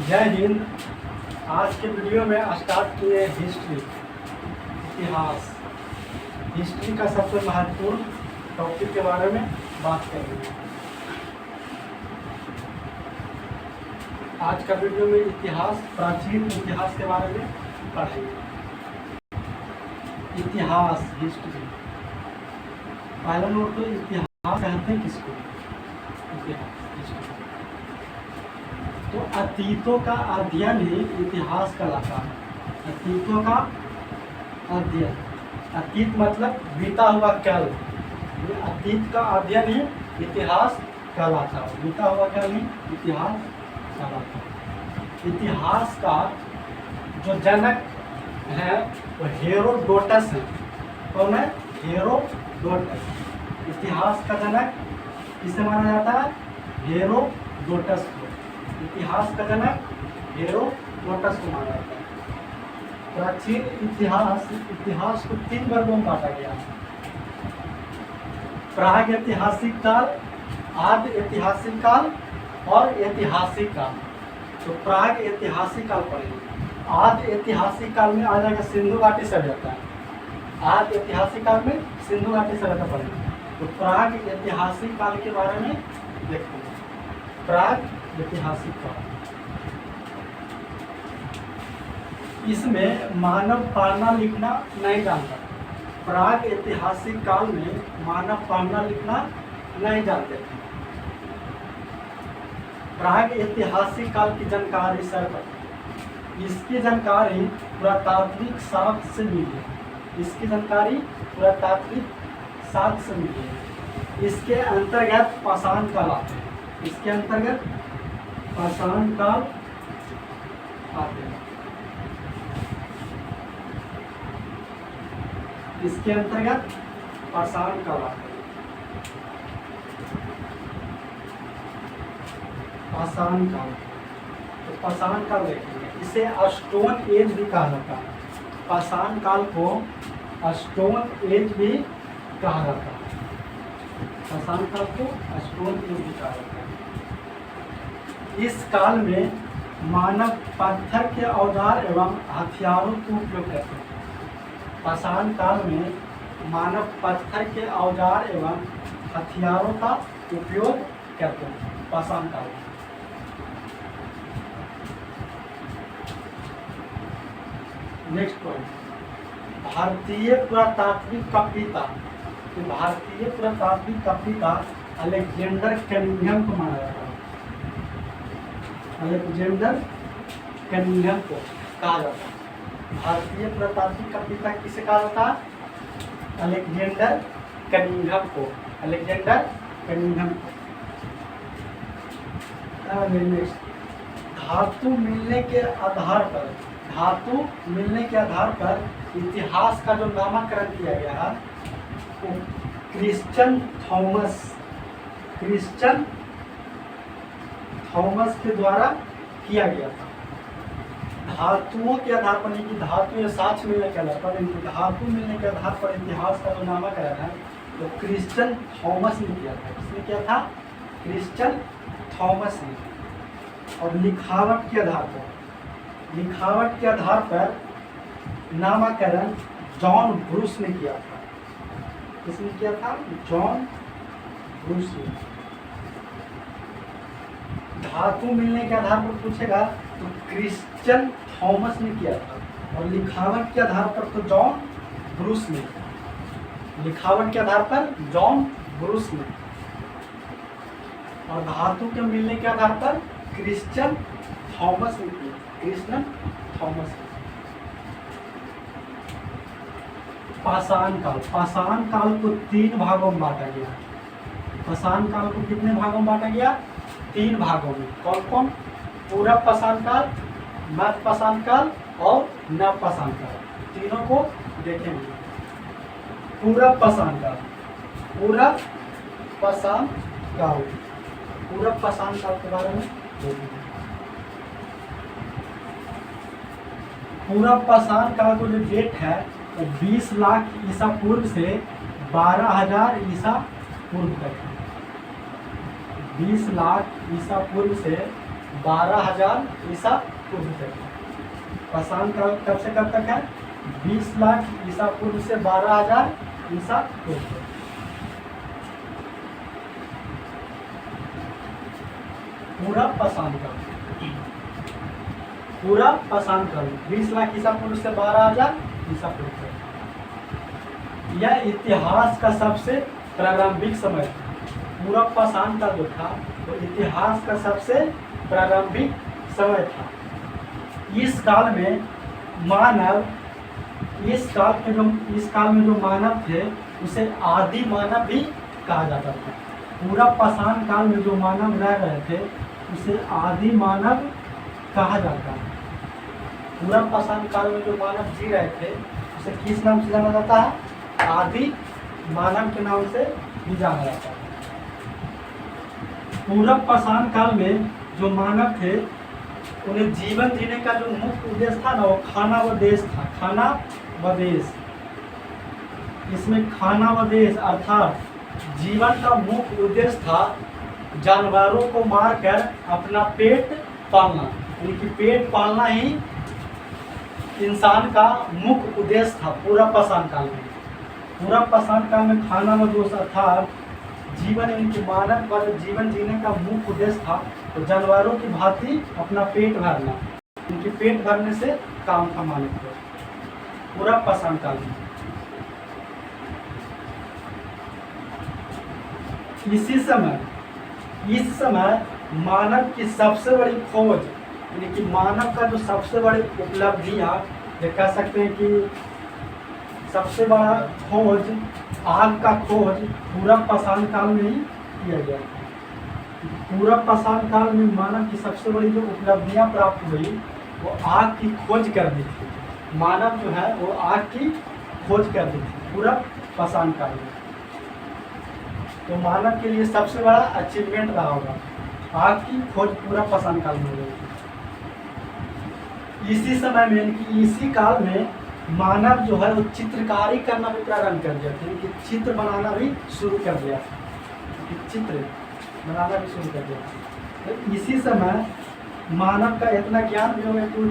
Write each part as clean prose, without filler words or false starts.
जय हिंद। आज के वीडियो में स्टार्ट किए हिस्ट्री, इतिहास। हिस्ट्री का सबसे महत्वपूर्ण टॉपिक के बारे में बात करेंगे। आज का वीडियो में इतिहास, प्राचीन इतिहास के बारे में पढ़ेंगे। इतिहास, हिस्ट्री। पहला नोट तो इतिहास कहते हैं किसको? इतिहास, हिस्ट्री। तो अतीतों का अध्ययन ही इतिहास कहलाता है। अतीतों का अध्ययन, अतीत मतलब बीता हुआ कल। अतीत का अध्ययन ही इतिहास कहलाता है। बीता हुआ कल ही इतिहास कहलाता है। इतिहास का जो जनक है वो हेरोडोटस है। कौन है? हेरोडोटस। इतिहास का जनक किसे माना जाता है? हेरोडोटस को। इतिहास का जनक हेरोडोटस को माना जाता है। प्राचीन इतिहास को 3 वर्गों में बांटा गया है। प्राग ऐतिहासिक काल, आदि ऐतिहासिक काल और ऐतिहासिक काल। तो प्राग ऐतिहासिक काल पढ़ेंगे। आदि ऐतिहासिक काल में आ जाएगा सिंधु घाटी सभ्यता। आदि ऐतिहासिक काल में सिंधु घाटी सभ्यता पढ़ेंगे। तो प्राग ऐतिहासिक काल के बारे में देखते हैं। प्राग ऐतिहासिक काल, इसमें मानव पढ़ना लिखना नहीं जानता। प्राग ऐतिहासिक काल में मानव पढ़ना लिखना नहीं जानते थे। प्राग ऐतिहासिक काल की जानकारी सर्वप्रथम, इसकी जानकारी पुरातात्विक साक्ष्य से मिली है। इसकी जानकारी पुरातात्विक साक्ष्य से मिली है। इसके अंतर्गत पाषाण काल आते हैं। इसके अंतर्गत पाषाण काल आते हैं। इसके अंतर्गत पाषाण काल आते हैं। पाषाण काल, तो पाषाण काल देखेंगे। इसे स्टोन एज भी कहा जाता है। पाषाण काल को स्टोन एज भी कहा जाता है। पाषाण काल को स्टोन एज भी कहा जाता है। इस काल में मानव पत्थर के औजार एवं हथियारों का उपयोग करते हैं। पाषाण काल में मानव पत्थर के औजार एवं हथियारों का उपयोग करते हैं। पाषाण काल में नेक्स्ट पॉइंट, भारतीय पुरातात्विक का पिता। तो भारतीय पुरातात्विक का पिता अलेक्जेंडर कनिंघम को माना जाता है। अलेक्जेंडर कनिंघम को कहा जाता है। भारतीय पुरातात्विक का पिता किसे कहा जाता है? अलेक्जेंडर कनिंघम को। अलेक्जेंडर कनिंघम को। धातु मिलने के आधार पर, धातु मिलने के आधार पर इतिहास का जो नामकरण किया गया है वो क्रिश्चियन थॉमस के द्वारा किया गया था। धातुओं के आधार पर, नहीं कि धातु या साक्ष्य मिलने के आधार पर, धातु मिलने के आधार पर इतिहास का जो नामकरण है तो क्रिश्चियन थॉमस ने किया था। किसने किया था? क्रिश्चियन थॉमस ने। और लिखावट के आधार पर नामकरण जॉन ब्रूस ने किया था। किसने किया था? जॉन ब्रूस ने। धातु मिलने के आधार पर पूछेगा तो क्रिश्चियन थॉमस ने किया था। और लिखावट के आधार पर तो जॉन ब्रूस ने। लिखावट के आधार पर जॉन ब्रूस ने। और धातु के मिलने के आधार पर क्रिश्चियन थॉमस ने किया। क्रिश्चियन थॉमस ने। पाषाण काल, पाषाण काल को 3 भागों में बांटा गया। पाषाण काल को कितने भागों में बांटा गया? 3 भागों में। कौन कौन? पूर्व पाषाण काल, मध्य पाषाण काल और नव पाषाण काल। तीनों को देखेंगे। पूर्व पाषाण काल, पूर्व पाषाण काल, पूर्व पाषाण काल के बारे में देखेंगे। पूर्व पाषाण काल को जो डेट है वो 20 लाख ईसा पूर्व से 12,000 ईसा पूर्व तक है। 20 लाख ईसा पूर्व से 12,000 ईसा पूर्व तक। पाषाण काल कब से कब तक है? 20 लाख ईसा पूर्व से 12,000 ईसा पूर्व तक। पूरा पाषाण काल, पूरा पाषाण काल 20 लाख ईसा पूर्व से 12,000 ईसा पूर्व तक। यह इतिहास का सबसे प्रारंभिक समय था। पूरा पाषाण काल जो था वो इतिहास का सबसे प्रारंभिक समय था। इस काल में मानव, इस काल में जो मानव थे उसे आदि मानव भी कहा जाता था। पूरा पाषाण काल में जो मानव रह रहे थे उसे आदि मानव कहा जाता है। पूरा पाषाण काल में जो मानव जी रहे थे उसे किस नाम से जाना जाता है? आदि मानव के नाम से भी जाना जाता है। पूरा पाषाण काल में जो मानव थे उन्हें जीवन जीने का जो मुख्य उद्देश्य था ना वो खाना व देश था। खाना व देश, इसमें खाना व देश अर्थात जीवन का मुख्य उद्देश्य था जानवरों को मारकर अपना पेट पालना, यानी कि पेट पालना ही इंसान का मुख्य उद्देश्य था पूरा पाषाण काल में। पूरा पाषाण काल में खाना व दोष अर्थात जीवन, इनके मानव का जो जीवन जीने का मुख्य उद्देश्य था तो जानवरों की भांति अपना पेट भरना, इनके पेट भरने से काम था मानव को पूरा पाषाण काल में। इस समय मानव की सबसे बड़ी खोज, यानी कि मानव का जो सबसे बड़ी उपलब्धियां ये कह सकते हैं कि सबसे बड़ा खोज, आग का खोज पूरा पाषाण काल में ही किया गया। पूरा पाषाण काल में मानव की सबसे बड़ी जो उपलब्धियां प्राप्त हुई वो आग की खोज कर दी थी। मानव जो है वो आग की खोज कर दी थी पूरा पाषाण काल में। तो मानव के लिए सबसे बड़ा अचीवमेंट रहा होगा, आग की खोज पूरा पाषाण काल में हुई। इसी समय में, यानी कि इसी काल में मानव जो है वो चित्रकारी करना भी प्रारंभ कर दिया था, कि चित्र बनाना भी शुरू कर दिया, चित्र बनाना भी शुरू कर दिया। तो इसी समय मानव का इतना ज्ञान भी हो गया कि वो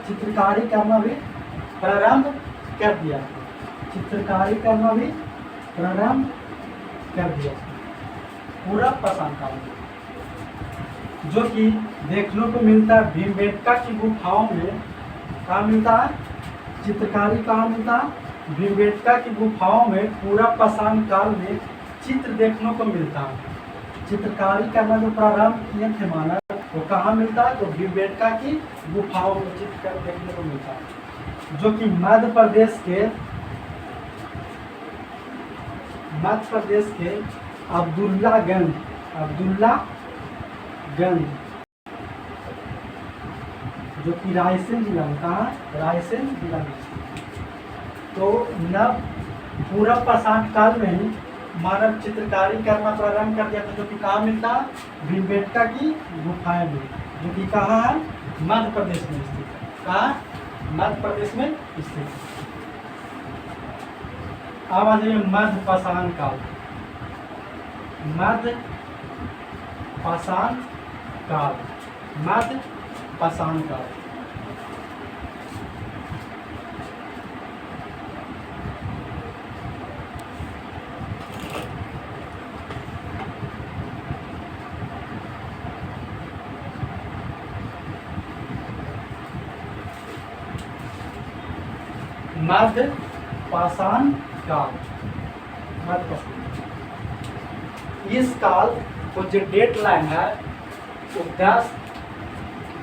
चित्रकारी करना भी प्रारंभ कर दिया, चित्रकारी करना भी प्रारंभ कर दिया पूरा पाषाण काल में, जो कि देखने को मिलता है भीमबेटका की गुफाओं में। कहाँ मिलता है? चित्रकारी कहाँ मिलता है? भीमबेटका की गुफाओं में पूरा पाषाण काल में चित्र देखने को मिलता है। चित्रकारी करना जो प्रारंभ किए थे मानव वो कहाँ मिलता है? तो भीमबेटका की गुफाओं में चित्र देखने को मिलता है, जो कि मध्य प्रदेश के अब्दुल्लागंज जो कि रायसेन जिला में, कहाँ? रायसेन जिला में। तो न पूरा पाषाण काल में ही मानव चित्रकारी करना प्रारंभ कर दिया था, जो कि कहाँ मिलता है? भीमबेटका की गुफाएं में, जो कि कहाँ है? मध्य प्रदेश में स्थित है। कहाँ? मध्य प्रदेश में स्थित है। अब आ जाइए मध्य पाषाण काल। मध्य पाषाण काल, मध्य पाषाण काल। मध्य पाषाण काल, मध्य पाषाण। इस काल को जो डेट लाइन है वो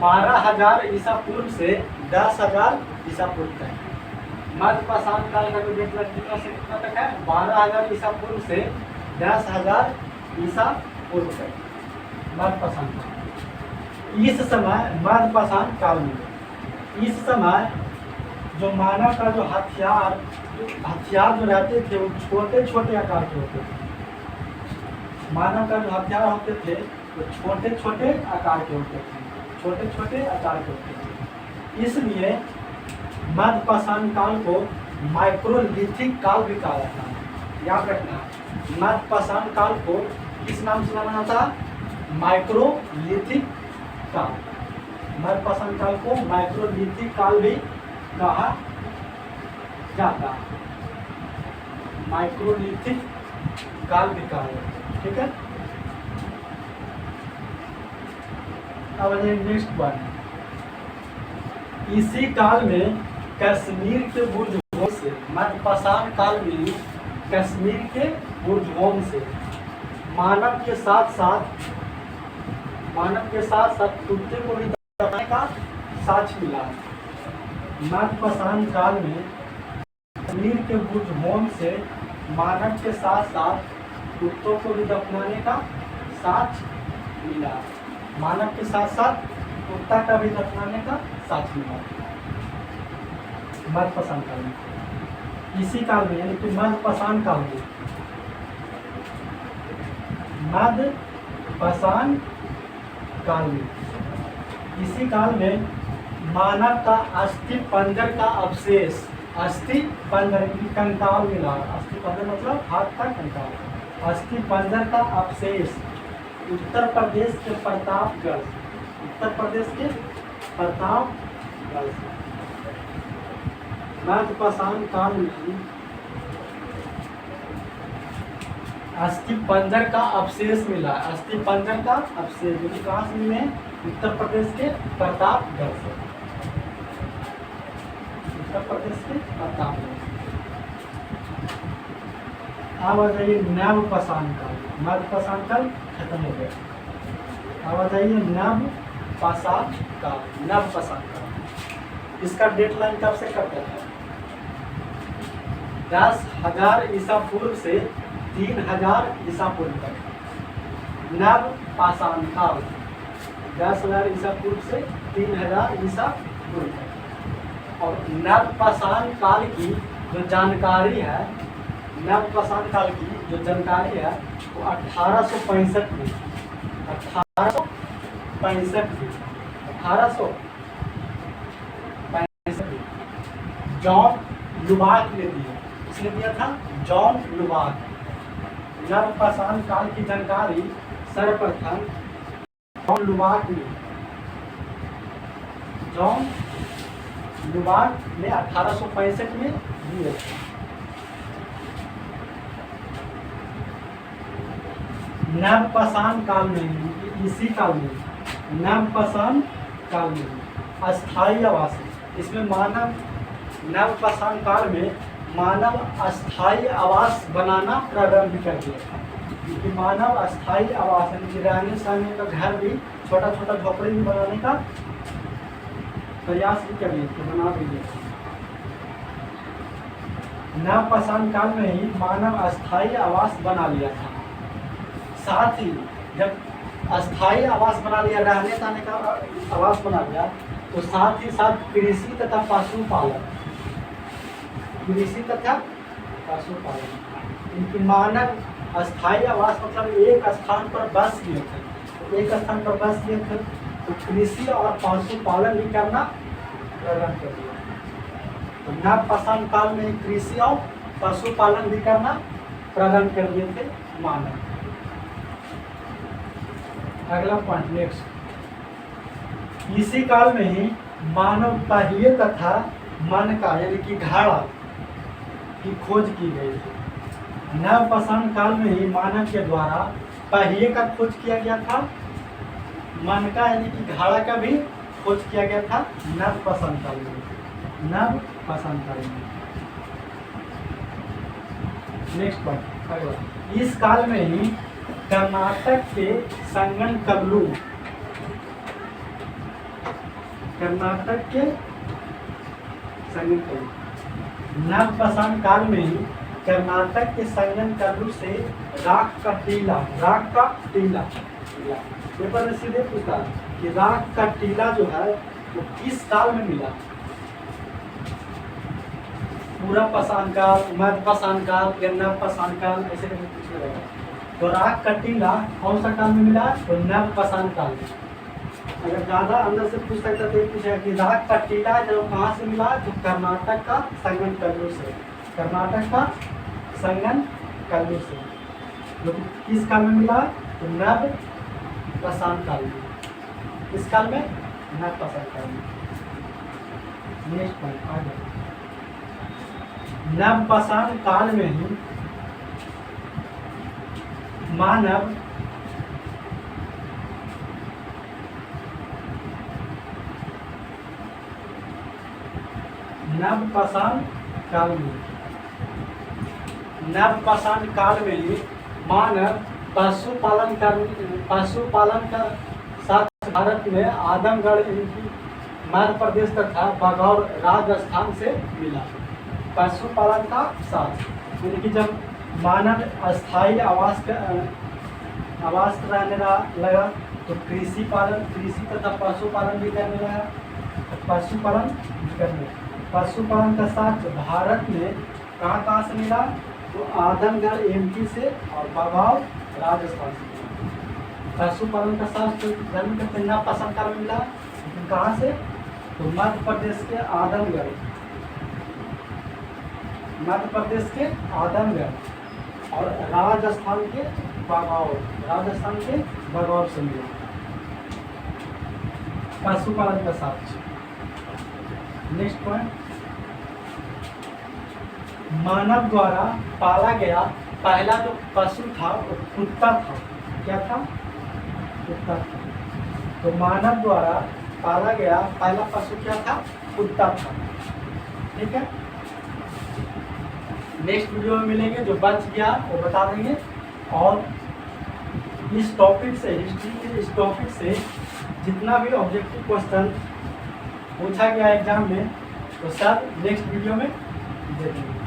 12,000 ईसा पूर्व से 10,000 ईसा पूर्व तक। मध्य पाषाण काल का जो डेट लाइन कितना से कितना तक है? 12,000 ईसा पूर्व से 10,000 ईसा पूर्व तक मध्य पाषाण काल। इस समय मध्य पाषाण काल में, इस समय जो मानव का जो हथियार जो रहते थे वो छोटे छोटे आकार के होते थे। मानव का जो हथियार होते थे वो छोटे छोटे आकार के होते थे, छोटे छोटे आकार के होते थे। इसलिए मध्य पाषाण काल को माइक्रोलिथिक काल भी कहा जाता है। याद रखना, मध्य पाषाण काल को किस नाम से जाना जाता है? माइक्रोलिथिक काल, मध्यपाषाण काल को माइक्रोलिथिक काल भी कहा जाता है, माइक्रोलिथिक काल भी कहा जाता है। ठीक है, अब नेक्स्ट वन, इसी काल में कश्मीर के बुर्जों से, मध्यपाषाण काल में कश्मीर के बुर्जों से मानव के साथ साथ कुत्ते को भी दबाने का साक्ष्य मिला। मध्यपाषाण काल में कश्मीर के बुर्जों से मानव के साथ साथ कुत्तों को भी दफनाने का साक्ष्य मिला। मानव के साथ साथ कुत्ता का भी दफनाने का साक्ष्य मिला मध्यपाषाण काल में। इसी काल में यानी कि मध्यपाषाण काल में, मध्यपाषाण काल में, इसी काल में मानव का अस्थि पंजर का अवशेष, अस्थि पंजर की कंकाल मिला। अस्थि पंजर मतलब हाथ का कंकाल। अस्थि पंजर का अवशेष उत्तर प्रदेश के प्रतापगढ़, उत्तर प्रदेश के प्रतापगढ़ मध्यपाषाण काल में अस्थि पंजर का अवशेष मिला। अस्थि पंजर का अवशेष जो कहाँ से मिले? उत्तर प्रदेश के प्रतापगढ़ से, उत्तर प्रदेश के प्रतापगढ़। अब आ जाइए नवपाषाण काल। मध्यपाषाण काल खत्म हो गया। अब आ जाइए नवपाषाण काल। नवपाषाण काल इसका डेट लाइन कब से कब तक है? 10,000 ईसा पूर्व से 3,000 ईसा पूर्व तक नवपाषाण काल। 10,000 ईसा पूर्व से 3,000 ईसा पूर्व तक। और नवपाषाण काल की जो जानकारी है, नवपाषाण काल की जो जानकारी है वो 1865 में, 1865 में जॉन लुबाक ने दिया। किसने दिया था? जॉन लुबाक। नवपाषाण काल की जानकारी सर्वप्रथम जॉन लुबाक ने, जॉन लुबाक ने 1865 में दिए थे। नवपाषाण काल में, इसी काल में, नवपाषाण काल में अस्थायी आवास, इसमें मानव, नवपाषाण काल में मानव अस्थायी आवास बनाना प्रारंभ कर दिया था। क्योंकि मानव अस्थायी आवास यानी रहने सहने का घर भी, छोटा छोटा झोपड़ी भी बनाने का प्रयास भी कर लिए थे, बना भी लिए थे। नवपाषाण काल में ही मानव अस्थायी आवास बना लिया था। साथ ही जब अस्थायी आवास बना लिया, रहने सहने का आवास बना लिया, तो साथ ही साथ कृषि तथा पशुपालन, कृषि तथा पशुपालन, इनकी मानव अस्थायी आवास मतलब एक स्थान पर बस गए थे, तो एक स्थान पर बस गए थे तो कृषि और पशुपालन भी करना प्रारंभ कर दिया। तो नवपाषाण काल में कृषि और पशुपालन भी करना प्रारंभ कर दिए थे मानव। अगला पॉइंट नेक्स्ट, इसी काल में ही मानव पहिए तथा मन का यानी कि घड़ा की खोज की गई थी। नवपाषाण काल में ही मानव के द्वारा पहिए का खोज किया गया था, मन का यानी कि घड़ा का भी खोज किया गया था नवपाषाण काल में, नवपाषाण काल में। नेक्स्ट पॉइंट अगला, इस काल में ही कर्नाटक के संगनकल्लू, कर्नाटक के संगनकल्लू, नवपाषाण काल में ही कर्नाटक के संगनकल्लू से राख का टीला, राख का टीला, पेपर में सीधे पूछता कि राख का टीला जो है वो किस काल में मिला? पूरा पाषाण काल, मध्यपाषाण काल या नवपाषाण काल, ऐसे करके पूछने लगा। तो राख का टीला कौन सा काल में मिला? तो नवपाषाण काल में। अगर ज़्यादा अंदर से पूछ सकता तो ये पूछेगा कि राख का टीला जब कहाँ से मिला? तो कर्नाटक का संगनकल्लू से, कर्नाटक का संगनकल्लू से, जो किस काल में मिला? तो नवपाषाण काल में। किस काल में? नवपाषाण काल में। नेक्स्ट पॉइंट आगे, नवपाषाण काल में ही मानव नवपाषाण काल में ही मानव पशुपालन का साथ भारत में आदमगढ़ इनकी मध्य प्रदेश तथा बघौर राजस्थान से मिला। पशुपालन का साथ यानी कि जब मानव अस्थायी आवास रहने लगा तो कृषि तथा पशुपालन भी करने लगा। पशुपालन का साथ भारत में कहाँ से मिला? तो आदमगढ़ एमपी से और बघौर राजस्थान से। पशुपालन का साथ जन्म करते नवपाषाण काल में मिला, लेकिन कहाँ से? तो मध्य प्रदेश के आदमगढ़ और राजस्थान के बघौर से मिला पशुपालन का साथ। नेक्स्ट पॉइंट, मानव द्वारा पाला गया पहला जो पशु था वो कुत्ता था। क्या था? कुत्ता था। तो मानव द्वारा पाला गया पहला पशु क्या था? कुत्ता था। ठीक है, नेक्स्ट वीडियो में मिलेंगे, जो बच गया वो बता देंगे। और इस टॉपिक से, हिस्ट्री के इस टॉपिक से जितना भी ऑब्जेक्टिव क्वेश्चन पूछा गया एग्जाम में, तो सब नेक्स्ट वीडियो में देखेंगे।